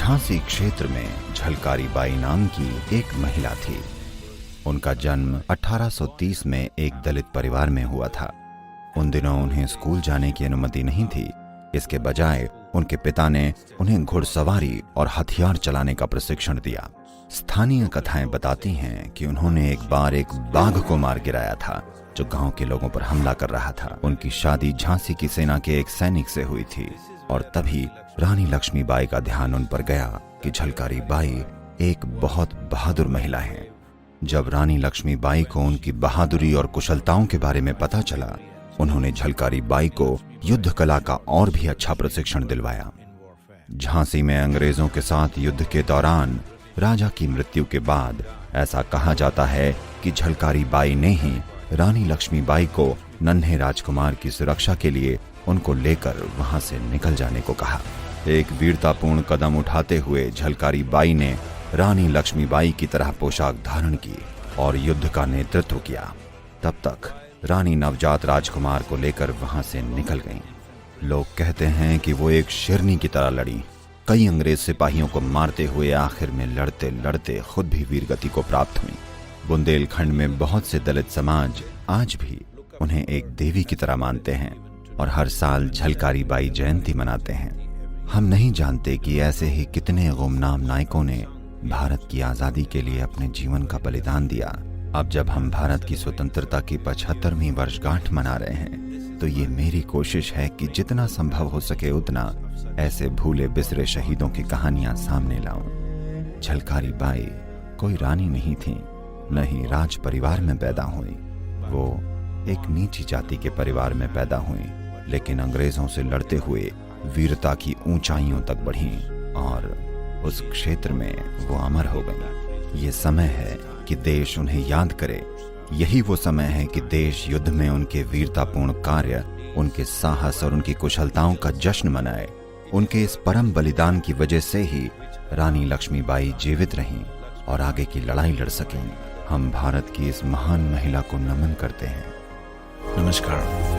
झांसी क्षेत्र में झलकारी बाई नाम की एक महिला थी। उनका जन्म 1830 में एक दलित परिवार में हुआ था। उन दिनों उन्हें स्कूल जाने की अनुमति नहीं थी। इसके बजाय उनके पिता ने उन्हें घुड़सवारी और हथियार चलाने का प्रशिक्षण दिया। स्थानीय कथाएं बताती हैं कि उन्होंने एक बार एक बाघ को मार गिराया था जो गांव के लोगों पर हमला कर रहा था। उनकी शादी झांसी की सेना के एक सैनिक से हुई थी और तभी रानी लक्ष्मीबाई का ध्यान उन पर गया कि झलकारी बाई एक बहुत बहादुर महिला है। जब रानी लक्ष्मीबाई को उनकी बहादुरी और कुशलताओं के बारे में पता चला, उन्होंने झलकारी बाई को युद्ध कला का और भी अच्छा प्रशिक्षण दिलवाया। झांसी में अंग्रेजों के साथ युद्ध के दौरान राजा की मृत्यु के बाद ऐसा कहा जाता है कि झलकारी बाई ने ही रानी लक्ष्मीबाई को नन्हे राजकुमार की सुरक्षा के लिए उनको लेकर वहां से निकल जाने को कहा। एक वीरतापूर्ण कदम उठाते हुए झलकारी बाई ने रानी लक्ष्मीबाई की तरह पोशाक धारण की और युद्ध का नेतृत्व किया। तब तक रानी नवजात राजकुमार को लेकर वहां से निकल गईं। लोग कहते हैं कि वो एक शेरनी की तरह लड़ी। कई अंग्रेज सिपाहियों को मारते हुए आखिर में लड़ते लड़ते खुद भी वीरगति को प्राप्त हुई। बुंदेलखंड में बहुत से दलित समाज आज भी उन्हें एक देवी की तरह मानते हैं और हर साल झलकारी बाई जयंती मनाते हैं। हम नहीं जानते कि ऐसे ही कितने गुमनाम नायकों ने भारत की आजादी के लिए अपने जीवन का बलिदान दिया। अब जब हम भारत की स्वतंत्रता की 75वीं वर्षगांठ मना रहे हैं, तो ये मेरी कोशिश है कि जितना संभव हो सके उतना ऐसे भूले बिसरे शहीदों की कहानियां सामने लाऊं। झलकारी बाई कोई रानी नहीं थी, न ही राज परिवार में पैदा हुई। वो एक नीची जाति के परिवार में पैदा हुई, लेकिन अंग्रेजों से लड़ते हुए वीरता की ऊंचाइयों तक बढ़ी और उस क्षेत्र में वो अमर हो गई। ये समय है कि देश उन्हें याद करे। यही वो समय है कि देश युद्ध में उनके वीरतापूर्ण कार्य, उनके साहस और उनकी कुशलताओं का जश्न मनाए। उनके इस परम बलिदान की वजह से ही रानी लक्ष्मीबाई जीवित रहीं और आगे की लड़ाई लड़ सकें। हम भारत की इस महान महिला को नमन करते हैं। नमस्कार।